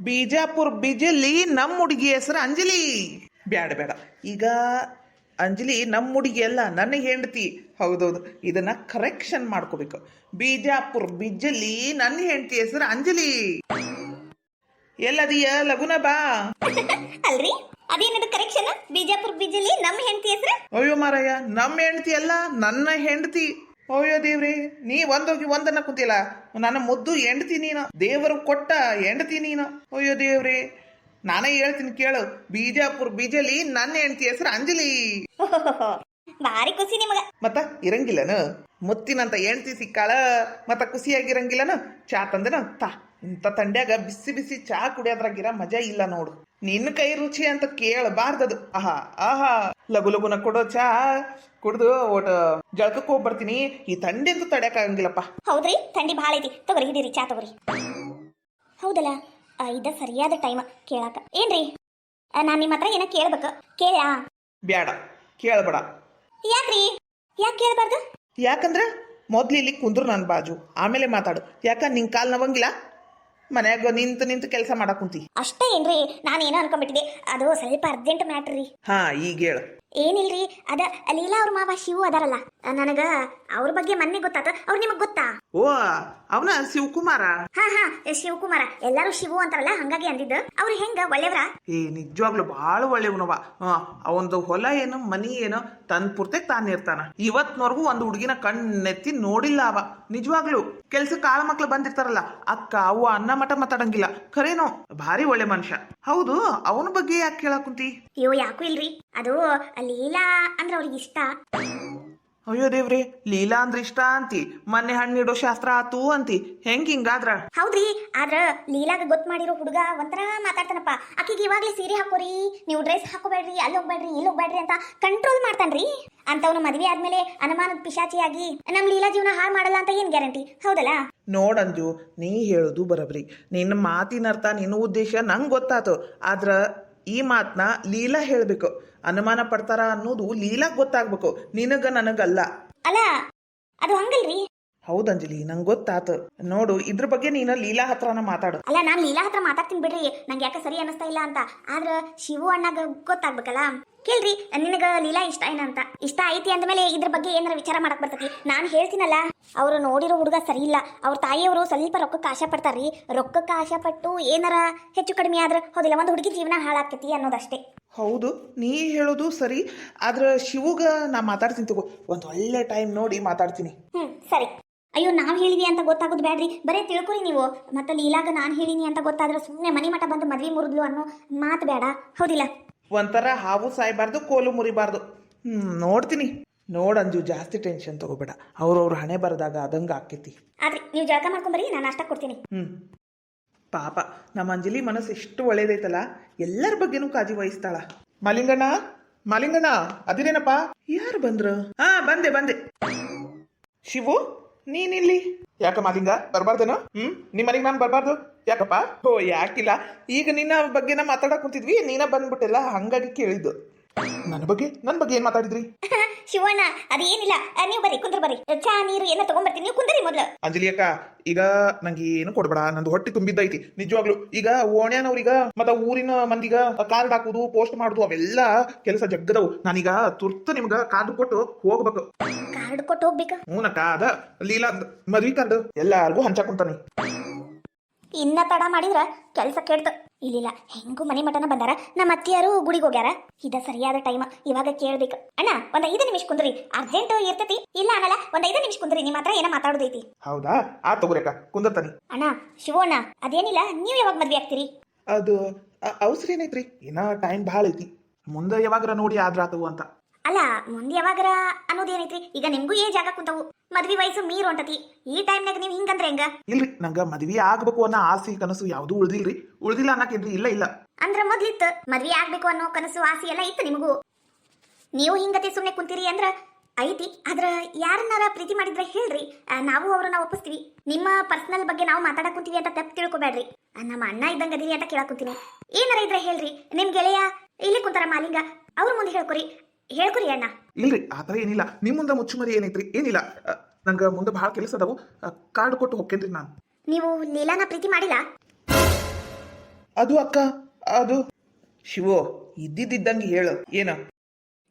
ಬಿಜಾಪುರ ಬಿಜಲಿ ನಮ್ಮ ಹುಡುಗಿ ಹೆಸರು ಅಂಜಲಿ. ಬ್ಯಾಡ ಬೇಡ, ಈಗ ಅಂಜಲಿ ನಮ್ಮ ಹುಡುಗಿ ಅಲ್ಲ, ನನ್ನ ಹೆಂಡತಿ. ಹೌದೌದು, ಇದನ್ನ ಕರೆಕ್ಷನ್ ಮಾಡ್ಕೋಬೇಕು. ಬಿಜಾಪುರ ಬಿಜಲಿ ನನ್ನ ಹೆಂಡತಿ ಹೆಸರು ಅಂಜಲಿ. ಎಲ್ಲದಿಯ ಲಗುನ ಬಾ. ಅಲ್ರಿ ಅದೇನದು ಕರೆಕ್ಷನ್? ಬಿಜಾಪುರ ಬಿಜಲಿ ನಮ್ಮ ಹೆಂಡತಿ ಹೆಸರು? ಅಯ್ಯೋ ಮಾರಯ್ಯ, ನಮ್ಮ ಹೆಂಡತಿ ಅಲ್ಲ, ನನ್ನ ಹೆಂಡತಿ. ಅಯ್ಯೋ ದೇವ್ರಿ, ನೀ ಒಂದೋಗಿ ಒಂದನ್ನ ಕುಂತಿಲ್ಲ. ನನ್ನ ಮುದ್ದು ಹೆಂಡತಿ ನೀನು, ದೇವರು ಕೊಟ್ಟ ಹೆಂಡತಿ ನೀನು. ಅಯ್ಯೋ ದೇವ್ರಿ, ನಾನೇ ಹೇಳ್ತೀನಿ ಕೇಳು. ಬಿಜಾಪುರ ಬಿಜಲಿ ನನ್ನ ಹೆಂಡತಿ ಹೆಸರು ಅಂಜಲಿ. ಭಾರಿ ಖುಷಿ ನಿಮಗ. ಮತ್ತ ಇರಂಗಿಲ್ಲನ ಮುತ್ತಿನಂತ ಹೆಂಡತಿ ಸಿಕ್ಕಾಳ, ಮತ್ತ ಖುಷಿಯಾಗಿರಂಗಿಲ್ಲನ? ಚಾ ತಂದನ ತಾ. ಇಂಥ ತಂಡ್ಯಾಗ ಬಿಸಿ ಬಿಸಿ ಚಾ ಕುಡಿಯೋದ್ರಾಗಿರ ಮಜಾ ಇಲ್ಲ ನೋಡು. ನಿನ್ನ ಕೈ ರುಚಿ ಅಂತ ಕೇಳಬಾರ್ದದು. ಆಹಾ ಆಹಾ, ಲಗು ಲಗುನ ಕೊಡೋ ಚಾ ಕುಡ್ದು ಒಟ ಜಳಕಕ್ಕೆ ಹೋಗಿ ಬರ್ತೀನಿ. ಈ ಥಂಡಿ ಅಂತೂ ತಡ್ಯಾಕಾಗಂಗಿಲ್ಲಪ್ಪ. ಹೌದ್ರಿ, ಥಂಡಿ ಭಾಳ ಐತಿ. ತಗೋರಿ, ಹಿಡೀರಿ ಚಾ ತಗೋರಿ. ಹೌದಲ್ಲ, ಇದ ಸರಿಯಾದ ಟೈಮ್ ಕೇಳಾಕ. ಏನ್ರಿ, ನಾನ್ ನಿಮ್ಮ ಹತ್ರ ಏನ ಕೇಳ್ಬೇಕು, ಕೇಳ? ಬ್ಯಾಡ, ಕೇಳಬೇಡ. ಯಾಕ್ರಿ? ಯಾಕೆ ಕೇಳಬಾರ್ದು? ಯಾಕಂದ್ರೆ ಮೊದ್ಲು ಇಲ್ಲಿ ಕುಂದ್ರು ನನ್ನ ಬಾಜು, ಆಮೇಲೆ ಮಾತಾಡು. ಯಾಕ ನಿಂಗೆ ಕಾಲ್ ನವಂಗಿಲ್ಲ? ಮನ್ಯಾಗ ನಿಂತು ನಿಂತು ಕೆಲಸ ಮಾಡಕ್ ಕುಂತಿ ಅಷ್ಟೇ ಏನ್ರಿ? ನಾನೇನೋ ಅನ್ಕೊಂಡ್ಬಿಟ್ಟಿದೆ, ಅದು ಸ್ವಲ್ಪ ಅರ್ಜೆಂಟ್ ಮ್ಯಾಟ್ರ್ ರೀ. ಹಾ, ಈಗ ಹೇಳು. ಏನಿಲ್ರಿ, ಅದ ಲೀಲಾ ಅವ್ರ ಮಾವ ಶಿವು ಅದಾರಲ್ಲ, ನನಗ ಅವ್ರ ಬಗ್ಗೆ ಮೊನ್ನೆ ಗೊತ್ತಾತ. ಅವ್ರು ನಿಮಗ್ ಗೊತ್ತಾ? ಓ, ಅವನ ಶಿವಕುಮಾರ? ಹಾ ಹಾ, ಶಿವಕುಮಾರ. ಎಲ್ಲಾರು ಶಿವು ಅಂತಾರಲ್ಲ, ಹಂಗಾಗಿ ಅಂದಿದ್ದ. ಅವ್ರು ಹೆಂಗ ಒಳ್ಳೆವ್ರ? ನಿಜವಾಗ್ಲು ಬಹಳ ಒಳ್ಳೆಯವನವ. ಅವಂದು ಹೊಲ ಏನೋ ಮನಿ ಏನೋ ತನ್ ಪೂರ್ತಿಗೆ ತಾನಿರ್ತಾನ. ಇವತ್ನವರೆಗೂ ಒಂದು ಹುಡುಗಿನ ಕಣ್ಣೆತ್ತಿ ನೋಡಿಲ್ಲ ಅವ. ನಿಜವಾಗ್ಲು ಕೆಲ್ಸಕ್ಕೆ ಆಳ ಮಕ್ಳು ಬಂದಿರ್ತಾರಲ್ಲ, ಅಕ್ಕ ಅವು ಅನ್ನ ಮಠ ಮಾತಾಡಂಗಿಲ್ಲ. ಖರೇನೋ ಭಾರಿ ಒಳ್ಳೆ ಮನುಷ್ಯ. ಹೌದು, ಅವನ ಬಗ್ಗೆ ಯಾಕೆ ಕೇಳಕ್ ಕುಂತಿ? ಅಯ್ಯೋ ಯಾಕೂ ಇಲ್ರಿ, ಅದು ಲೀಲಾ ಅಂದ್ರ ಅವ್ರಿಗೆ ಇಷ್ಟ. ಅಯ್ಯೋ ದೇವ್ರಿ, ಲೀಲಾ ಅಂದ್ರ ಇಷ್ಟ ಅಂತಿ, ಮೊನ್ನೆ ಹಣ್ಣಿಡೋ ಶಾಸ್ತ್ರ ಆತು ಅಂತಿ. ಹಿಂಗಾದ್ರ? ಹೌದ್ರಿ, ಆದ್ರ ಲೀಲಾಗ ಗೊತ್ತ ಮಾಡಿರೋ ಹುಡುಗ ಒಂಥರ ಮಾತಾಡ್ತಾನಪ್ಪ. ಆಕಿಗೆ ಇವಾಗ್ಲೇ ಸೀರೆ ಹಾಕೋರಿ, ನೀವು ಡ್ರೆಸ್ ಹಾಕೋಬೇಡ್ರಿ, ಅಲ್ಲಿ ಹೋಗ್ಬೇಡ್ರಿ, ಇಲ್ಲಿ ಹೋಗ್ಬೇಡ್ರಿ ಅಂತ ಕಂಟ್ರೋಲ್ ಮಾಡ್ತಾನ್ರಿ. ಅಂತವ್ನು ಮದ್ವೆ ಆದ್ಮೇಲೆ ಅನುಮಾನದ ಪಿಶಾಚಿಯಾಗಿ ನಮ್ ಲೀಲಾ ಜೀವನ ಹಾಳು ಮಾಡಲ್ಲ ಅಂತ ಏನ್ ಗ್ಯಾರಂಟಿ? ಹೌದಲ್ಲ? ನೋಡಂಜು, ನೀ ಹೇಳುದು ಬರಬ್ರಿ. ನಿನ್ನ ಮಾತಿನ ಅರ್ಥ, ನಿನ್ನ ಉದ್ದೇಶ ನಂಗೆ ಗೊತ್ತಾತು. ಆದ್ರ ಈ ಮಾತನ್ನ ಲೀಲಾ ಹೇಳ್ಬೇಕು. ಅನುಮಾನ ಪಡ್ತಾರ ಅನ್ನೋದು ಲೀಲಾಗ್ ಗೊತ್ತಾಗ್ಬೇಕು, ನಿನಗ ನನಗಲ್ಲ. ಅಲ್ಲ, ಅದು ಹಂಗಲ್ರಿ. ಹೌದಂಜಲಿ, ನಂಗೆ ಗೊತ್ತಾತು. ನೋಡು, ಇದ್ರ ಬಗ್ಗೆ ನೀನು ಲೀಲಾ ಹತ್ರನ ಮಾತಾಡು. ಅಲ್ಲ, ನಾನ್ ಲೀಲಾ ಹತ್ರ ಮಾತಾಡ್ತೀನಿ ಬಿಡ್ರಿ, ನಂಗೆ ಯಾಕೆ ಸರಿ ಅನಿಸ್ತಾ ಇಲ್ಲ ಅಂತ. ಆದ್ರ ಶಿವು ಅಣ್ಣಗ ಗೊತ್ತಾಗ್ಬೇಕಲ್ಲ. ಕೇಳ್ರಿ, ನಿನಗ ಲೀಲಾ ಇಷ್ಟ ಏನಂತ? ಇಷ್ಟ ಐತಿ ಅಂದ್ಮೇಲೆ ಇದ್ರ ಬಗ್ಗೆ ಏನಾರ ವಿಚಾರ ಮಾಡಕ್ ಬರ್ತೈತಿ. ನಾನ್ ಹೇಳ್ತೀನಲ್ಲ, ಅವ್ರು ನೋಡಿರೋ ಹುಡುಗ ಸರಿ ಇಲ್ಲ. ಅವ್ರ ತಾಯಿಯವರು ಸ್ವಲ್ಪ ರೊಕ್ಕಕ್ಕೆ ಆಶೆ ಪಡ್ತಾರ್ರಿ. ರೊಕ್ಕಕ್ಕೆ ಆಶೆ ಪಟ್ಟು ಏನಾರ ಹೆಚ್ಚು ಕಡಿಮೆ ಆದ್ರ ಹೌದಿಲ್ಲ, ಒಂದು ಹುಡುಗಿ ಜೀವನ ಹಾಳಾಗ್ತೈತಿ ಅನ್ನೋದಷ್ಟೇ. ಹೌದು, ನೀ ಹೇಳೋದು ಸರಿ. ಆದ್ರ ಶಿವುಗ ನಾ ಮಾತಾಡ್ತೀನಿ ತಗೋ, ಒಂದ್ ಒಳ್ಳೆ ಟೈಮ್ ನೋಡಿ ಮಾತಾಡ್ತೀನಿ. ಸರಿ. ಅಯ್ಯೋ, ನಾವ್ ಹೇಳಿವಿ ಅಂತ ಗೊತ್ತಾಗೋದು ಬ್ಯಾಡ್ರಿ, ಬರೇ ತಿಳ್ಕೊರಿ ನೀವು. ಮತ್ತೆ ಲೀಲಾಗ ನಾನ್ ಹೇಳಿನಿ ಅಂತ ಗೊತ್ತಾದ್ರೆ ಸುಮ್ಮನೆ ಮನಿ ಮಠ ಬಂದು ಮದ್ವಿ ಮುರಿದ್ಲು ಅನ್ನೋ ಮಾತು ಬೇಡ. ಹೌದಿಲ್ಲ? ಒಂಥರ ಹಾವು ಸಾಯ್ಬಾರ್ದು, ಕೋಲು ಮುರಿಬಾರ್ದು. ನೋಡ್ತೀನಿ. ನೋಡಂಜು, ಜಾಸ್ತಿ ಟೆನ್ಷನ್ ತಗೋಬೇಡ. ಅವ್ರವ್ರ ಹಣೆ ಬರದಾಗ ಅದಂಗ ಆಕೈತಿ. ಆದ್ರಿ ನೀವು ಜಳಕ ಮಾಡ್ಕೊಂಬರಿ, ನಾನು ನಾಷ್ಟ ಕೊಡ್ತೀನಿ. ಪಾಪ ನಮ್ಮ ಅಂಜಲಿ ಮನಸ್ಸು ಎಷ್ಟು ಒಳ್ಳೇದೈತಲ್ಲ, ಎಲ್ಲರ ಬಗ್ಗೆನೂ ಕಾಳಜಿ ವಹಿಸ್ತಾಳ. ಮಾಲಿಂಗಣ್ಣ, ಮಾಲಿಂಗಣ್ಣ, ಅದಿರೇನಪ್ಪ? ಯಾರು ಬಂದ್ರು? ಹಾ, ಬಂದೆ ಬಂದೆ. ಶಿವು, ನೀನಿಲ್ಲಿ ಯಾಕ? ಮಾಲಿಂಗ ಬರ್ಬಾರ್ದೇನೋ? ನಿಮ್ಮ ಮನೆಗೆ ನಾನು ಬರ್ಬಾರ್ದು ಯಾಕಪ್ಪ? ಓ, ಯಾಕಿಲ್ಲ, ಈಗ ನಿನ್ನ ಬಗ್ಗೆನ ಮಾತಾಡಕ್ ಕುಂತಿದ್ವಿ, ನೀನ ಬಂದ್ಬಿಟ್ಟಿಲ್ಲ, ಹಂಗಾಗಿ ಕೇಳಿದ್ದು. ನನ್ನ ಬಗ್ಗೆ ಏನ್ ಮಾತಾಡಿದ್ರಿ? ಶಿವಣ್ಣ, ಅದೇನಿಲ್ಲ, ನೀವು ಬರ್ರಿ, ಕುಂದ್ರ ಬರ್ರಿ. ಚಾ ನೀರು ಎಲ್ಲ ತಗೊಂಡ್ಬರ್ತೀನಿ, ನೀವು ಕುಂದ್ರಿ ಮೊದ್ಲು. ಅಂಜಲಿ ಅಕ್ಕ, ಈಗ ನಂಗೆ ಏನು ಕೊಡ್ಬೇಡ, ನಂದು ಹೊಟ್ಟೆ ತುಂಬಿದ್ದೈತಿ ನಿಜವಾಗ್ಲು. ಈಗ ಓಣ್ಯಾನವ್ರಿಗ ಮತ್ತ ಊರಿನ ಮಂದಿಗ ಕಾರ್ಡ್ ಹಾಕುದು, ಪೋಸ್ಟ್ ಮಾಡುದು, ಅವೆಲ್ಲ ಕೆಲಸ ಜಗ್ಗದವು. ನಾನೀಗ ತುರ್ತು ನಿಮ್ಗ ಕಾರ್ಡ್ ಕೊಟ್ಟು ಹೋಗ್ಬೇಕು. ಕಾರ್ಡ್ ಕೊಟ್ಟು ಹೋಗ್ಬೇಕ? ಹೂನಕ್ಕ, ಅದ ಲೀಲಾ ಮದ್ವಿ ಕಾರ್ಡ್ ಎಲ್ಲಾರ್ಗು ಹಂಚಾಕುಂತಾನಿ. ಇನ್ನ ತಡ ಮಾಡಿದ್ರ ಕೆಲಸ ಕೆಡ್ತು. ಇಲ್ಲಿಲ್ಲ, ಹೆಂಗೂ ಮನೆ ಮಠನ ಬಂದಾರ, ನಮ್ಮ ಅತ್ತಿಯಾರು ಗುಡಿಗೆ ಹೋಗ್ಯಾರ. ಇದ ಸರಿಯಾದ ಟೈಮ್, ಇವಾಗ ಕೇಳ್ಬೇಕು. ಅಣ್ಣ, ಒಂದ್ 5 ನಿಮಿಷ ಕುಂದ್ರಿ, ಅರ್ಜೆಂಟ್ ಇರ್ತೈತಿ. ಇಲ್ಲ ಅನ್ನಲ್ಲ, ಒಂದ್ 5 ನಿಮಿಷ ಕುಂದ್ರಿ, ನಿಮ್ಮ ಹತ್ರ ಏನ ಮಾತಾಡೋದೈತಿ. ಹೌದಾ? ಆ ತಗೋರಕ್ಕ, ಕುಂದರ್ತಾನಿ. ಅಣ್ಣ, ಶಿವಣ್ಣ, ಅದೇನಿಲ್ಲ, ನೀವ್ ಯಾವಾಗ ಮದ್ವೆ ಆಗ್ತೀರಿ? ಅದು ಅವಸರ ಏನೈತ್ರಿ, ಇನ್ನ ಟೈಮ್ ಭಾಳ ಐತಿ. ಮುಂದೆ ಯಾವಾಗ್ರ ನೋಡಿ ಆದ್ರಾತವು ಅಂತ. ಅಲ್ಲ, ಮುಂದೆ ಯಾವಾಗರ ಅನ್ನೋದೇನೈತ್ರಿ? ಈಗ ನಿಮ್ಗೂ ಏಜ್ ಆಗ ಕುಂತವು, ಮದ್ವಿ ವಯಸ್ಸು ಮೀರ್ ಹೊಂಟತಿ. ಈ ಟೈಮ್ನಾಗ ನೀವ್ ಹಿಂಗಂದ್ರೆ ಹೆಂಗ? ಇಲ್ರಿ, ನಂಗ ಮದ್ವಿ ಆಗ್ಬೇಕು ಅನ್ನೋ ಆಸೆ ಕನಸು ಯಾವ್ದು ಉಳ್ದಿಲ್ರಿ. ಉಳ್ದಿಲ್ಲ ಅನ್ನಕೇನ್ರಿ? ಇಲ್ಲ ಇಲ್ಲ. ಅಂದ್ರ ಮೊದ್ಲಿತ್ತು ಮದ್ವಿ ಆಗ್ಬೇಕು ಅನ್ನೋ ಕನಸು ಆಸೆ ಎಲ್ಲ ಇತ್ತು ನಿಮಗೂ. ನೀವು ಹಿಂಗತಿ ಸುಮ್ನೆ ಕುಂತೀರಿ ಅಂದ್ರ ಐತಿ. ಆದ್ರ ಯಾರನ್ನಾರ ಪ್ರೀತಿ ಮಾಡಿದ್ರೆ ಹೇಳ್ರಿ, ನಾವು ಅವ್ರನ್ನ ಒಪ್ಪಿಸ್ತೀವಿ. ನಿಮ್ಮ ಪರ್ಸನಲ್ ಬಗ್ಗೆ ನಾವು ಮಾತಾಡಕ್ ಕುಂತೀವಿ ಅಂತ ತಪ್ಪು ತಿಳ್ಕೊಬೇಡ್ರಿ. ನಮ್ಮ ಅಣ್ಣ ಇದ್ದಂಗ ಅದೀನಿ ಅಂತ ಕೇಳಕ್ ಕುಂತೀನಿ. ಏನಾರ ಇದ್ರೆ ಹೇಳ್ರಿ. ನಿಮ್ ಗೆಳೆಯ ಇಲ್ಲಿ ಕುಂತಾರ ಮಾಲಿಂಗ, ಅವ್ರ ಮುಂದೆ ಹೇಳ್ಕೊರಿ ಅಣ್ಣ. ಇಲ್ರಿ, ಆತರ ಏನಿಲ್ಲ. ನಿಮ್ ಮುಂದೆ ಮುಚ್ಚುಮರಿ ಏನೈತ್ರಿ? ಏನಿಲ್ಲ, ನಂಗ ಮುಂದೆ ಬಹಳ ಕೆಲಸ ಅದಾವು. ಕಾರ್ಡ್ ಕೊಟ್ಟು ಹೋಗ್ತೇನ್ರಿ ನಾನು. ನೀವು ಲೀಲಾನ ಪ್ರೀತಿ ಮಾಡಿಲ್ಲ? ಅದು ಅಕ್ಕ ಅದು ಶಿವು ಇದ್ದಿದ್ದಂಗೆ ಹೇಳು ಏನ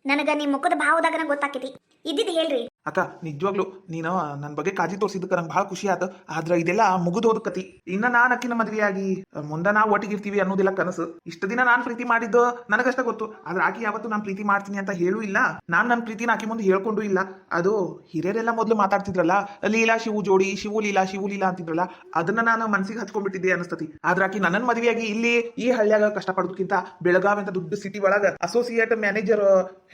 ನನಗ ನಿಮ್ ಮುಖದ ಭಾವದಾಗ ನಂಗೆ ಗೊತ್ತಾಕೈತಿ. ಇದ್ದಿದ್ದು ಹೇಳ್ರಿ. ಅಕ್ಕ ನಿಜವಾಗ್ಲು ನೀನು ನನ್ನ ಬಗ್ಗೆ ಕಾಳಜಿ ತೋರಿಸಿದ್ದಕ್ಕೆ ನಂಗೆ ಬಹಳ ಖುಷಿ ಆಯ್ತು. ಆದ್ರೆ ಇದೆಲ್ಲ ಮುಗಿದೋದ ಕತಿ. ಇನ್ನ ನಾನು ಅಕ್ಕಿನ ಮದ್ವೆ ಆಗಿ ಮುಂದೆ ನಾವು ಒಟ್ಟಿಗಿರ್ತೀವಿ ಅನ್ನೋದಿಲ್ಲ ಕನಸು. ಇಷ್ಟ ದಿನ ನಾನು ಪ್ರೀತಿ ಮಾಡಿದ್ದು ನನಗಷ್ಟ ಗೊತ್ತು. ಆದ್ರೆ ಆಕಿ ಯಾವತ್ತು ನಾನು ಪ್ರೀತಿ ಮಾಡ್ತೀನಿ ಅಂತ ಹೇಳೂ ಇಲ್ಲ. ನಾನು ನನ್ನ ಪ್ರೀತಿನ ಆಕಿ ಮುಂದೆ ಹೇಳ್ಕೊಂಡು ಇಲ್ಲ. ಅದು ಹಿರಿಯರೆಲ್ಲ ಮೊದಲು ಮಾತಾಡ್ತಿದ್ರಲ್ಲ, ಲೀಲಾ ಶಿವು ಜೋಡಿ, ಶಿವು ಲೀಲಾ ಅಂತಿದ್ರಲ್ಲ, ಅದನ್ನ ನಾನು ಮನ್ಸಿಗೆ ಹಚ್ಕೊಂಡ್ಬಿಟ್ಟಿದ್ದೆ ಅನಿಸ್ತತಿ. ಆದ್ರೆ ಆಕಿ ನನ್ನ ಮದುವೆಯಾಗಿ ಇಲ್ಲಿ ಈ ಹಳ್ಳಿಯಾಗ ಕಷ್ಟಪಡೋದಕ್ಕಿಂತ ಬೆಳಗಾವಿ ಅಂತ ದೊಡ್ಡ ಸಿಟಿ ಒಳಗ ಅಸೋಸಿಯೇಟ್ ಮ್ಯಾನೇಜರ್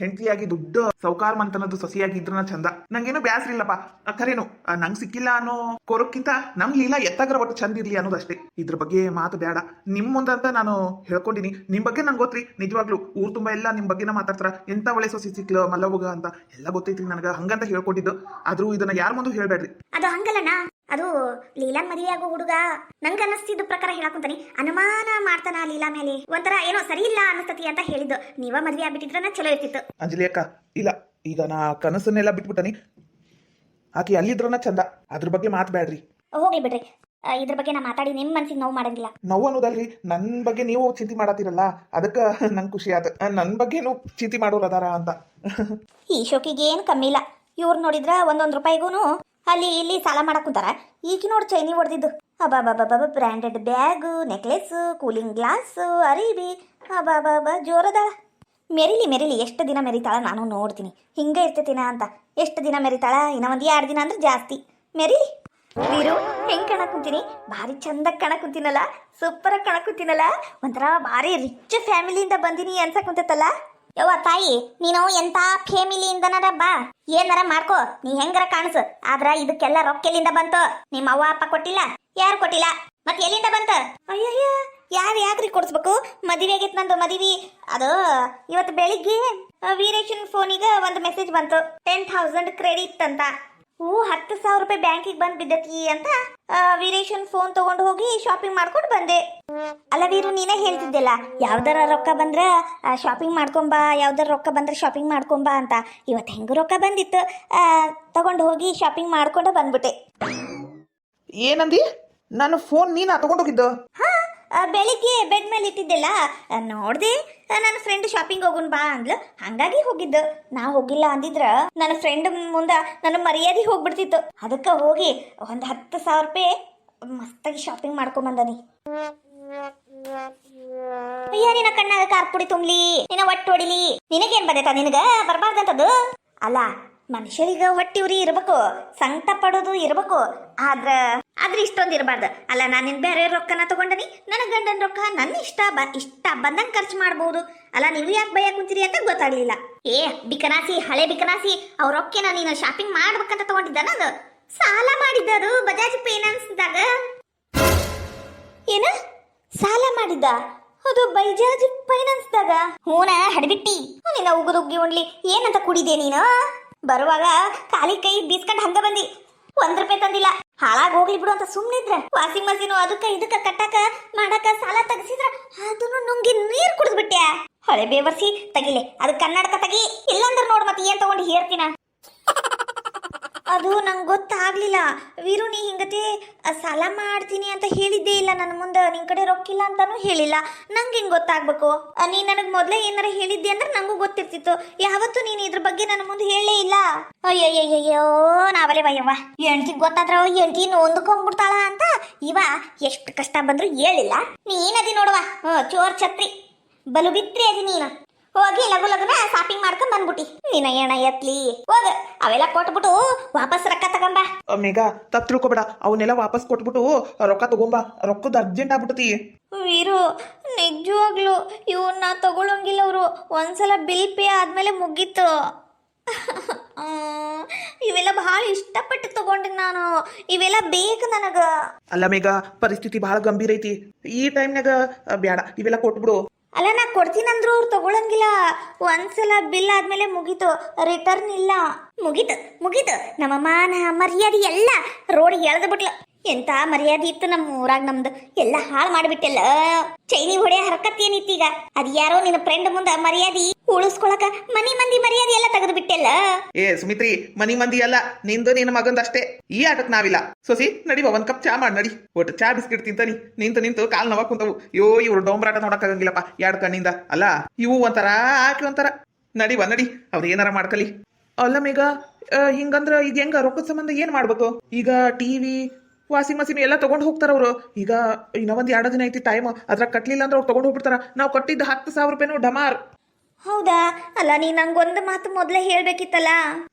ಹೆಂಡತಿಯಾಗಿ ದೊಡ್ಡ ಸೌಕಾರ ಮಂತನದ್ದು ಸೊಸೆಯಾಗಿ ಇದ್ರನ ಚಂದ. ನಂಗೇನು ಬ್ಯಾಸ್ರ ಇಲ್ಲಪ್ಪ. ಖರೇನು ನಂಗೆ ಸಿಕ್ಕಿಲ್ಲ ಅನ್ನೋ ಕೋರಕ್ಕಿಂತ ನಮ್ ಲೀಲಾ ಎತ್ತಾಗ್ರ ಒಟ್ಟು ಚಂದ ಇರ್ಲಿ ಅನ್ನೋದಷ್ಟೇ. ಇದ್ರ ಬಗ್ಗೆ ಮಾತು ಬೇಡ ನಿಮ್ ಮುಂದಂತ ನಾನು ಹೇಳ್ಕೊಂಡಿನಿ. ನಿಮ್ ಬಗ್ಗೆ ನಂಗೆ ಗೊತ್ತ್ರಿ. ನಿಜವಾಗ್ಲು ಊರ್ ತುಂಬಾ ಎಲ್ಲ ನಿಮ್ ಬಗ್ಗೆನ ಮಾತಾಡ್ತಾರ. ಎಂತ ಒಳ್ಳೆ ಸೊಸಿ ಸಿಕ್ಲ ಮಲ್ಲವ್ಗ ಅಂತ ಎಲ್ಲ ಗೊತ್ತೈತ್ರಿ ನನಗ. ಹಂಗಂತ ಹೇಳ್ಕೊಂಡಿದ್ದು. ಆದ್ರೂ ಇದನ್ನ ಯಾರ ಮುಂದೆ ಹೇಳ್ಬೇಡ್ರಿ. ಅದು ಹಂಗಲ್ಲಣ್ಣ. ಅದು ಲೀಲಾನ್ ಮದುವೆ ಆಗೋ ಹುಡುಗ ನಂಗೆ ಅನ್ನಿಸ್ತಿದ್ದ ಪ್ರಕಾರ ಹೇಳಾಕುಂತಾನೆ. ಅನುಮಾನ ಮಾಡ್ತಾನ ಲೀಲಾ ಮೇಲೆ. ಒಂಥರ ಏನೋ ಸರಿ ಇಲ್ಲ ಅನಿಸ್ತತಿ ಅಂತ ಹೇಳಿದ್ದು. ನೀವ ಮದ್ವೆ ಆಗ್ಬಿಟ್ಟಿದ್ರನ ಚಲೋ ಇರ್ತಿತ್ತು. ಅಂಜಲಿ ಅಕ್ಕ ಇಲ್ಲ, ಈಗ ನಾ ಕನಸನ್ನೆಲ್ಲ ಬಿಟ್ಬಿಟ್ಟನಿ. ಆಕಿ ಅಲ್ಲಿದ್ರನ ಚಂದ. ಅದ್ರ ಬಗ್ಗೆ ಮಾತು ಬೇಡ್ರಿ. ಹೋಗ್ಲಿ ಬಿಡ್ರಿ. ಇದ್ರ ಬಗ್ಗೆ ನಾ ಮಾತಾಡಿ ನಿಮ್ ಮನ್ಸಿಗೆ ನೋವು ಮಾಡಂಗಿಲ್ಲ. ನೋವು ಅನ್ನೋದಲ್ರಿ, ನನ್ ಬಗ್ಗೆ ನೀವು ಚಿಂತೆ ಮಾಡತ್ತೀರಲ್ಲ ಅದಕ್ಕ ನಂಗೆ ಖುಷಿ ಆತ. ನನ್ ಬಗ್ಗೆನು ಚಿಂತೆ ಮಾಡೋರು ಅದಾರ ಅಂತ. ಈ ಶೋಕಿಗೆ ಏನು ಕಮ್ಮಿ ಇಲ್ಲ. ಇವ್ರು ನೋಡಿದ್ರ ಒಂದೊಂದು ರೂಪಾಯಿಗೂ ಅಲ್ಲಿ ಇಲ್ಲಿ ಸಾಲ ಮಾಡಕ್ ಕುಂತಾರ. ಈಗ ನೋಡಿ ಚೈನಿ ಹೊಡೆದಿದ್ದು. ಅಬಾಬಾಬಾಬ branded bag, necklace, cooling glass, ಅರಿಬಿ. ಅಬಾಬಾಬಾ ಜೋರದ. ಮೆರಿಲಿ ಎಷ್ಟು ದಿನ ಮೆರಿತಾಳ ನಾನು ನೋಡ್ತೀನಿ. ಹಿಂಗೆ ಇರ್ತೈತಿನ ಅಂತ. ಎಷ್ಟು ದಿನ ಮೆರಿತಾಳ? ಇನ್ನ ಒಂದು 2 ದಿನ ಅಂದ್ರೆ ಜಾಸ್ತಿ. ಮೆರಿಲಿ. ವೀರು ಹೆಂಗ್ ಕಾಣಕುಂತೀನಿ? ಭಾರಿ ಚಂದಾಗ ಕಾಣಕುಂತೀನಲ್ಲ, ಸೂಪರ್ ಆಗಿ ಕಾಣಕುಂತೀನಲ್ಲ. ಒಂಥರ ಭಾರಿ ರಿಚ್ ಫ್ಯಾಮಿಲಿಯಿಂದ ಬಂದಿನಿ ಅನ್ಸಕ್ ಕುಂತೈತಲ್ಲ. ಯವ್ವ ತಾಯಿ, ನೀನು ಎಂತ ಫ್ಯಾಮಿಲಿಯಿಂದನಾರ ಬಾ, ಏನಾರ ಮಾಡ್ಕೋ, ನೀ ಹೆಂಗಾರ ಕಾಣಿಸು. ಆದ್ರ ಇದಕ್ಕೆಲ್ಲ ರೊಕ್ಕ ಎಲ್ಲಿಂದ ಬಂತು? ನಿಮ್ಮ ಅವ್ವ ಅಪ್ಪ ಕೊಟ್ಟಿಲ್ಲ? ಯಾರು ಕೊಟ್ಟಿಲ್ಲ? ಮತ್ತೆ ಎಲ್ಲಿಂದ ಬಂತ? ಅಯ್ಯಯ್ಯ, ಯಾಕ್ರಿ ಕೊಡಿಸ್ಬೇಕು? ಮದುವೆ ಆಗೈತೆ ನಂದು. ಮದುವೆ ಅದು ಇವತ್ತು ಬೆಳಿಗ್ಗೆ ವೀರೇಶನ್ ಫೋನಿಗೆ ಒಂದು ಮೆಸೇಜ್ ಬಂತು, 10,000 ಕ್ರೆಡಿಟ್ ಅಂತ. 10,000 ರೂಪಾಯಿ ಬ್ಯಾಂಕಿಗೆ ಬಂದ್ ಬಿದ್ದತಿ ಅಂತ ವೀರೇಶನ್ ಫೋನ್ ತಗೊಂಡು ಹೋಗಿ ಶಾಪಿಂಗ್ ಮಾಡ್ಕೊಂಡು ಬಂದೆ. ಅಲ್ಲ ವೀರು, ನೀನೇ ಹೇಳ್ತಿದ್ದೆಲ್ಲ ಯಾವ್ದಾರ ರೊಕ್ಕ ಬಂದ್ರ ಶಾಪಿಂಗ್ ಮಾಡ್ಕೊಂಬಾ, ಯಾವ್ದಾರ ರೊಕ್ಕ ಬಂದ್ರೆ ಶಾಪಿಂಗ್ ಮಾಡ್ಕೊಂಬಾ ಅಂತ. ಇವತ್ತು ಹೆಂಗ ರೊಕ್ಕ ಬಂದಿತ್ತು, ತಗೊಂಡು ಹೋಗಿ ಶಾಪಿಂಗ್ ಮಾಡ್ಕೊಂಡು ಬಂದ್ಬಿಟ್ಟೆ. ಏನಂದಿ? ನಾನು ಫೋನ್ ನೀನ ತಗೊಂಡೋಗಿದ್ದು? ಹಾ, ಬೆಳಿಗ್ಗೆ ಬೆಡ್ ಮೇಲೆ ಇಟ್ಟಿದ್ದೆಲ್ಲ ನೋಡ್ದೆ. ನನ್ನ ಫ್ರೆಂಡ್ ಶಾಪಿಂಗ್ ಹೋಗುನ್ ಬಾ ಅಂದ್ಲು, ಹಂಗಾಗಿ ಹೋಗಿದ್ದು. ನಾ ಹೋಗಿಲ್ಲ ಅಂದಿದ್ರ ನನ್ನ ಫ್ರೆಂಡ್ ಮುಂದ ನನ್ನ ಮರ್ಯಾದೆ ಹೋಗ್ಬಿಡ್ತಿತ್ತು. ಅದಕ್ಕೆ ಹೋಗಿ ಒಂದು 10,000 ರೂಪಾಯಿ ಮಸ್ತಾಗಿ ಶಾಪಿಂಗ್ ಮಾಡ್ಕೊಂಡ್ ಬಂದನಿ. ಅಯ್ಯ, ನಿನ್ನ ಕಣ್ಣಾಗ ಕಾರ್ಪುಡಿ ತುಂಬಲಿ, ನಿನ್ನ ಒಟ್ಟು ಹೊಡಿಲಿ, ನಿನಗೇನ್ ಬಂದೈತ? ನಿನಗ ಬರ್ಬಾರ್ದಂತದ್ದು ಅಲ್ಲ. ಮನುಷ್ಯರಿಗ ಹೊಟ್ಟಿ ಉರಿ ಇರ್ಬೇಕು, ಸಂಕಟ ಪಡೋದು ಇರ್ಬೇಕು. ಆದ್ರೆ ಇಷ್ಟೊಂದು ಇರಬಾರ್ದು. ಅಲ್ಲ, ನಾನಿನ್ ಬೇರೆ ರೊಕ್ಕನ ತಗೊಂಡನಿ, ನನ್ನ ಗಂಡನ ರೊಕ್ಕ ನನ್ನ ಇಷ್ಟ ಬಂದಂಗೆ ಖರ್ಚು ಮಾಡ್ಬೋದು. ಅಲ್ಲ, ನೀವು ಯಾಕೆ ಭಯ ಕುಂತೀರಿ ಅಂತ ಗೊತ್ತಾಗ್ಲಿಲ್ಲ. ಬಿಕನಾಸಿ, ಹಳೆ ಬಿಕನಾಸಿ, ಅವ್ರ ರೊಕ್ಕನ ನೀನು ಶಾಪಿಂಗ್ ಮಾಡ್ಬೇಕಂತ ತಗೊಂಡಿದ್ದ? ನಾನು ಸಾಲ ಮಾಡಿದ್ದರು ಬಜಾಜ್ ಫೈನಾನ್ಸ್ದಾಗ. ಏನ ಸಾಲ ಮಾಡಿದ್ದ? ಅದು ಬಜಾಜ್ ಫೈನಾನ್ಸ್ದಾಗ? ಹೂನ ಹಡಬಿಟ್ಟಿ, ನಿನ್ನ ಉಗುದುಗ್ಗಿ ಉಣ್ಲಿ. ಏನಂತ ಕುಡಿದೆ ನೀನು? ಬರುವಾಗ ಖಾಲಿ ಕೈ ಬೀಸ್ಕೊಂಡ್ ಹಂಗ ಬಂದಿ, 1 ರೂಪಾಯಿ ತಂದಿಲ್ಲ. ಹಾಳಾಗಿ ಹೋಗ್ಲಿ ಬಿಡು ಅಂತ ಸುಮ್ಮನಿದ್ರ. ವಾಷಿಂಗ್ ಮಷೀನು ಅದಕ್ಕ ಇದಕ್ಕ ಕಟ್ಟಕ ಮಾಡಕ ಸಾಲ ತೆಗ್ಸಿದ್ರ ಅದನ್ನು ನುಂಗಿ ನೀರ್ ಕುಡಿದ್ಬಿಟ್ಟ್ಯಾ. ಹಳೆ ಬೇವರ್ಸಿ ತೆಗಿಲೆ, ಅದು ಕನ್ನಡಕ ತೆಗಿ, ಇಲ್ಲಂದ್ರ ನೋಡ್ ಮತ್ತೆ ಏನ್ ತಗೊಂಡು ಹೇರ್ತೀನ. ಅದು ನಂಗೆ ಗೊತ್ತಾಗ್ಲಿಲ್ಲ ವೀರು. ನೀ ಹಿಂಗತೆ ಸಾಲ ಮಾಡ್ತೀನಿ ಅಂತ ಹೇಳಿದ್ದೇ ಇಲ್ಲ ನನ್ನ ಮುಂದೆ. ನಿನ್ ಕಡೆ ರೊಕ್ಕಿಲ್ಲ ಅಂತಾನು ಹೇಳಿಲ್ಲ. ನಂಗೆ ಹಿಂಗೆ ಗೊತ್ತಾಗ್ಬೇಕು? ನೀ ನನಗೆ ಮೊದಲೇ ಏನಾರ ಹೇಳಿದ್ದೆ ಅಂದ್ರೆ ನಂಗೂ ಗೊತ್ತಿರ್ತಿತ್ತು. ಯಾವತ್ತು ನೀನು ಇದ್ರ ಬಗ್ಗೆ ನನ್ನ ಮುಂದೆ ಹೇಳೇ ಇಲ್ಲ. ಅಯ್ಯಯ್ಯಯ್ಯೋ, ನಾವಲ್ಲೇ ವಯ್ಯವ್ವ. ಹೆಂಡ್ತಿಗೆ ಗೊತ್ತಾದ್ರ ಹೆಂಡ್ತಿ ನೊಂದ್ಕೊಂಡ್ಬಿಡ್ತಾಳ ಅಂತ ಇವ ಎಷ್ಟು ಕಷ್ಟ ಬಂದ್ರು ಹೇಳಿಲ್ಲ. ನೀನದಿ ನೋಡುವ ಚೋರ್ ಛತ್ರಿ, ಬಲು ಬಿತ್ರಿ ಅದಿ ನೀನು. ಹೋಗಿ ಲಗು ಲಗುನ ಶಾಪಿಂಗ್ ಮಾಡ್ಕೊಂಡ್ ಬಂದ್ಬಿಟ್ಟಿ. ನಿನ್ನ ಏಣ ಎತ್ಲಿ, ಹೋಗ ಅವೆಲ್ಲ ಕೊಟ್ಬಿಟ್ಟು ವಾಪಸ್ ರೊಕ್ಕ ತಗೊಂಬ. ಮೇಘ, ತಪ್ಪು ತಿಳ್ಕೊಬೇಡ. ಅವನ್ನೆಲ್ಲ ವಾಪಸ್ ಕೊಟ್ಬಿಟ್ಟು ರೊಕ್ಕ ತಗೊಂಬ. ರೊಕ್ಕದ ಅರ್ಜೆಂಟ್ ಆಗ್ಬಿಟ್ಟತಿ. ವೀರು, ನಿಜವಾಗ್ಲು ಇವನ್ನ ತಗೊಳಂಗಿಲ್ಲ ಅವರು. ಒಂದ್ಸಲ ಬಿಲ್ ಪೇ ಆದ್ಮೇಲೆ ಮುಗೀತು. ಇವೆಲ್ಲ ಬಹಳ ಇಷ್ಟಪಟ್ಟು ತಗೊಂಡೆ ನಾನು. ಇವೆಲ್ಲ ಬೇಕು ನನಗ. ಅಲ್ಲ ಮೇಘ, ಪರಿಸ್ಥಿತಿ ಬಹಳ ಗಂಭೀರ ಐತಿ. ಈ ಟೈಮ್ನಾಗ ಬ್ಯಾಡ, ಇವೆಲ್ಲ ಕೊಟ್ಬಿಡು. ಅಲ್ಲ, ನಾ ಕೊಡ್ತೀನಂದ್ರು ಅವ್ರು ತಗೊಳಂಗಿಲ್ಲ. ಒಂದ್ಸಲ ಬಿಲ್ ಆದ್ಮೇಲೆ ಮುಗೀತು, ರಿಟರ್ನ್ ಇಲ್ಲ. ಮುಗೀತು ನಮ್ಮ ಮಾನ ಮರ್ಯಾದೆ ಎಲ್ಲ ರೋಡಿಗೆ ಎಳೆದು ಬಿಟ್ಲು. ಎಂತ ಮರ್ಯಾದೆ ಇತ್ತು ನಮ್ಮ ಊರಾಗ ನಮ್ದು ಎಲ್ಲ ಹಾಳು ಮಾಡಿಬಿಟ್ಟೆಲ್ಲ. ಚೈನಿ ಹೊಡೆ ಹರಕತ್ ಏನಿತ್ತೀಗ ಅದ್ ಯಾರೋ ನಿನ್ನ ಫ್ರೆಂಡ್ ಮುಂದ ಮರ್ಯಾದೆ ಉಳಿಸ್ಕೊಳಕ ಮನಿ ಮಂದಿ ಮರ್ಯಾದೆ ಎಲ್ಲ ತೆಗೆದು ಬಿಟ್ಟೆಲ್ಲ. ಏ ಸುಮಿತ್ರಿ, ಮನಿ ಮಂದಿ ಅಲ್ಲ, ನಿಂದು ನಿನ್ನ ಮಗಂದ ಅಷ್ಟೇ. ಈ ಆಟಕ್ ನಾವಿಲ್ಲ. ಸೊಸಿ ನಡಿವ, ಒಂದ್ ಕಪ್ ಚಾ ಮಾಡಿ ನಡಿ. ಒಟ್ಟು ಚಾ ಬಿಸ್ಕಿಟ್ ತಿಂತಾನಿ. ನಿಂತು ಕಾಲ್ ನವ ಕುಂತವು. ಇವ್ರು ಡೋಂಬ್ರಾಟ ನೋಡಕ್ಕಾಗಂಗಿಲ್ಲಪ್ಪ ಎರಡ್ ಕಣ್ಣಿಂದ. ಅಲ್ಲ ಇವು ಒಂಥರ ಆಕಿ ಒಂಥರ. ನಡಿವ ನಡಿ, ಅವ್ರು ಏನಾರ ಮಾಡ್ಕಲಿ. ಅಲ್ಲ ಮೇಘ, ಹಿಂಗಂದ್ರ ಈಗ ಹೆಂಗ ರೊಕ್ಕದ ಸಂಬಂಧ ಏನ್ ಮಾಡ್ಬೇಕು? ಈಗ ಟಿವಿ ವಾಷಿಂಗ್ ಮಷಿನ್ ಎಲ್ಲ ತಗೊಂಡ್ ಹೋಗ್ತಾರ ಅವ್ರು. ಈಗ ಇನ್ನ ಒಂದ್ 2 ದಿನ ಐತಿ ಟೈಮ್, ಅದ್ರಾಗ ಕಟ್ಲಿಲ್ಲ ಅಂದ್ರೆ ಅವ್ರು ತಗೊಂಡ್ ಹೋಗ್ಬಿಡ್ತಾರ. ನಾವು ಕಟ್ಟಿದ್ದ 10,000 ರೂಪಾಯಿನೂ ಡಮಾರ್. ಹೌದಾ? ಅಲ್ಲ ನೀ ನಂಗೊಂದು ಮಾತು ಮೊದ್ಲೇ ಹೇಳ್ಬೇಕಿತ್ತಲ್ಲ.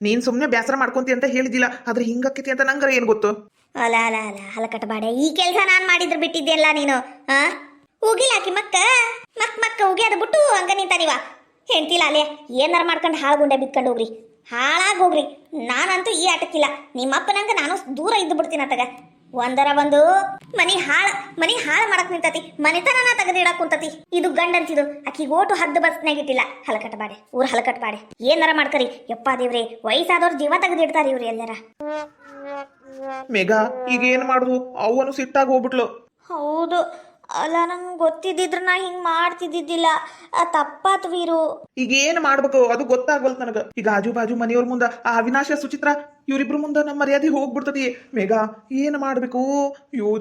ನೀನ್ ಸುಮ್ನೆ ಬೇಸರ ಮಾಡ್ಕೊಂತಿ ಅಂತ ಹೇಳಿದಿಲ್ಲ, ಆದ್ರೆ ಹಿಂಗಕ್ಕೈತಿ ಅಂತ ನಂಗರ ಏನ್ ಗೊತ್ತು? ಅಲ್ಲ ಹಲಕಟಬಾಡೆ, ಈ ಕೆಲಸ ನಾನ್ ಮಾಡಿದ್ರೆ ಬಿಟ್ಟಿದ್ದೆಲ್ಲ ನೀನು. ಹೋಗಿಲ್ಲ ಆಕಿ ಮಕ್ಕ ಹೋಗಿ ಅದು ಬಿಟ್ಟು ಹಂಗ ನಿಂತಾನಿವ ಹೆಂಡ್ತಿಲ್ಲ ಅಲ್ಲೇ ಏನಾರ ಮಾಡ್ಕೊಂಡು ಹಾಳುಗುಂಡೆ ಬಿತ್ಕೊಂಡು ಹೋಗ್ರಿ, ಹಾಳಾಗಿ ಹೋಗ್ರಿ. ನಾನಂತೂ ಈ ಆಟಕ್ಕಿಲ್ಲ. ನಿಮ್ಮಪ್ಪನಂಗ ನಾನು ದೂರ ಇದ್ದು ಬಿಡ್ತೀನಿ ಅತ್ತಗ. ಒಂದರ ಒಂದು ಮನಿ ಹಾಳು ಮಾಡಕ್ ನಿಂತತಿ, ಮನೆತನ ತೆಗೆದಿಡಕ್ ಕುಂತತಿ. ಇದು ಗಂಡಂತಿದು ಆಕಿ ಓಟು ಹದ್ದು ಬಸ್ನಾಗಿಟ್ಟಿಲ್ಲ. ಹಲಕಟ್ಬಾಡೆ, ಊರ್ ಹಲಕಟ್ಬಾಡೆ, ಏನಾರ ಮಾಡ್ಕರಿ. ಯಪ್ಪ ದೇವ್ರೆ, ವಯಸ್ಸಾದವ್ರ ಜೀವ ತೆಗೆದಿಡ್ತಾರ ಇವ್ರು ಎಲ್ಲಾರ. ಮೇಘ, ಈಗ ಏನ್ ಮಾಡುದು? ಅವನು ಸಿಟ್ಟಾಗಿ ಹೋಗ್ಬಿಟ್ಲು. ಹೌದು, ಅಲ್ಲ ನಂಗೆ ಗೊತ್ತಿದ್ದಿದ್ರ ನಾ ಹಿಂಗ್ ಮಾಡ್ತಿದ್ದಿದ್ದಿಲ್ಲ. ತಪ್ಪಾತ್ ವೀರು. ಈಗ ಏನ್ ಮಾಡ್ಬೇಕು ಅದು ಗೊತ್ತಾಗ್ವಲ್ತ ನನಗ. ಈಗ ಆಜು ಬಾಜು ಮನೆಯವ್ರ ಮುಂದ ಆ ಅವಿನಾಶ ಸುಚಿತ್ರ ಇವ್ರಿಬ್ರು ಮುಂದ ನಮ್ಮ ಮರ್ಯಾದೆ ಹೋಗ್ಬಿಡ್ತತಿ. ಮೇಘ ಏನ್ ಮಾಡ್ಬೇಕು?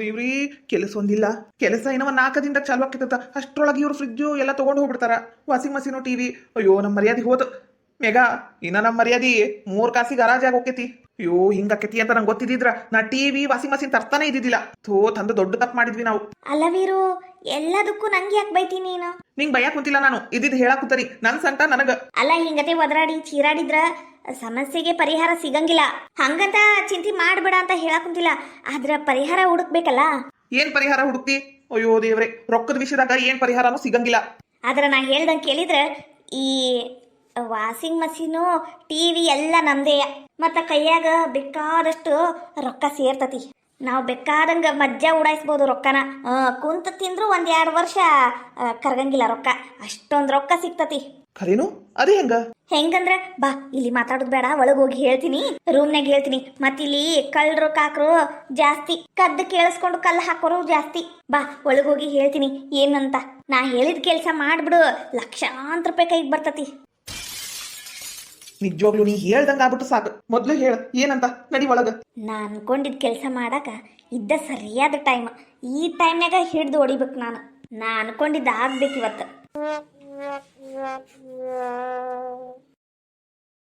ದೇವ್ರಿ, ಕೆಲಸ ಒಂದಿಲ್ಲ. ಕೆಲಸ ಏನೋ 4 ದಿನದಾಗ ಚಾಲು ಆಕೈತ. ಅಷ್ಟ್ರೊಳಗೆ ಇವ್ರು ಫ್ರಿಜ್ಜು ಎಲ್ಲ ತಗೊಂಡು ಹೋಗ್ಬಿಡ್ತಾರ. Washing machine, TV. ಅಯ್ಯೋ, ನಮ್ಮ ಮರ್ಯಾದೆ ಹೋತು. ಮೇಘ, ಇನ್ನ ನಮ್ಮ ಮರ್ಯಾದೆ 3 ಕಾಸಿಗೆ ಹರಾಜಾಗಿ ಹೋಗ್ತೈತಿ. ಹಿಂಗಾಕೈತಿ ಅಂತ ನಂಗೆ ಗೊತ್ತಿದ್ರ ನಾ ಟಿವಿ ವಾಷಿಂಗ್ ಮಷೀನ್ ತರ್ತಾನೆ ಇದ್ದಿದ್ದಿಲ್ಲ. ತಂದು ದೊಡ್ಡ ತಪ್ಪು ಮಾಡಿದ್ವಿ ನಾವು. ಅಲ್ಲ ವೀರು, ಎಲ್ಲದಕ್ಕೂ ನಂಗೆ ಯಾಕೆ ಬೈತೀನಿ ನೀನು? ನಿಂಗ್ ಭಯ ಕುಂತಿಲ್ಲ, ನಾನು ಇದ್ದಿದ್ದು ಹೇಳಾಕುತ್ತರಿ. ನನ್ ಸಂಟ ನನಗ. ಅಲ್ಲ ಹಿಂಗತೆ ಒದರಾಡಿ ಚೀರಾಡಿದ್ರ ಸಮಸ್ಯೆಗೆ ಪರಿಹಾರ ಸಿಗಂಗಿಲ್ಲ. ಹಂಗಂತ ಚಿಂತೆ ಮಾಡ್ಬೇಡ ಅಂತ ಹೇಳಾಕುಂತಿಲ್ಲ. ಆದ್ರ ಪರಿಹಾರ ಹುಡುಕ್ಬೇಕಲ್ಲ. ಏನ್ ಪರಿಹಾರ ಹುಡುಕ್ತಿ? ಅಯ್ಯೋ ದೇವ್ರೆ, ರೊಕ್ಕದ ವಿಷಯದಾಗ ಏನ್ ಪರಿಹಾರನೂ ಸಿಗಂಗಿಲ್ಲ. ಆದ್ರ ನಾ ಹೇಳ್ದಂಗೆ ಕೇಳಿದ್ರ ಈ ವಾಷಿಂಗ್ ಮಷೀನು, ಟಿವಿ ಎಲ್ಲ ನಮ್ದೇಯ. ಮತ್ತ ಕೈಯಾಗ ಬೇಕಾದಷ್ಟು ರೊಕ್ಕ ಸೇರ್ತತಿ. ನಾವು ಬೇಕಾದಂಗ ಮಜ್ಜಾ ಉಡಾಯಿಸ್ಬೋದು ರೊಕ್ಕನ. ಕುಂತ ತಿಂದ್ರು 1-2 ವರ್ಷ ಕರಗಂಗಿಲ್ಲ ರೊಕ್ಕ. ಅಷ್ಟೊಂದು ರೊಕ್ಕ ಸಿಗ್ತತಿ. ಖರೇನು? ಅದೇ ಹೆಂಗಂದ್ರ ಬಾ, ಇಲ್ಲಿ ಮಾತಾಡೋದು ಬೇಡ, ಒಳಗೋಗಿ ಹೇಳ್ತೀನಿ, ರೂಮ್ನಾಗ ಹೇಳ್ತೀನಿ. ಮತ್ತಿಲ್ಲಿ ಕಳ್ಳರು ಕಾಕರು ಜಾಸ್ತಿ, ಕದ್ದು ಕೇಳಿಸ್ಕೊಂಡು ಕಲ್ಲು ಹಾಕೋರು ಜಾಸ್ತಿ. ಬಾ, ಒಳಗೋಗಿ ಹೇಳ್ತೀನಿ ಏನಂತ. ನಾ ಹೇಳಿದ ಕೆಲಸ ಮಾಡ್ಬಿಡು, ಲಕ್ಷಾಂತರ ರೂಪಾಯಿ ಕೈಗೆ ಬರ್ತತಿ. ನಿಜವಾಗ್ಲು ನೀ ಹೇಳ್ದಂಗ ಆಗ್ಬಿಟ್ಟು ಸಾಕು. ಮೊದ್ಲು ಹೇಳ ಏನಂತ. ನಡಿ ಒಳಗ. ನಾ ಅನ್ಕೊಂಡಿದ್ ಕೆಲಸ ಮಾಡಾಕ ಇದ್ದ ಸರಿಯಾದ ಟೈಮ್. ಈ ಟೈಮ್ನಾಗ ಹಿಡ್ದು ಹೊಡಿಬೇಕು ನಾನು. ನಾ ಅನ್ಕೊಂಡಿದ್ದ ಆಗ್ಬೇಕು ಇವತ್ತು.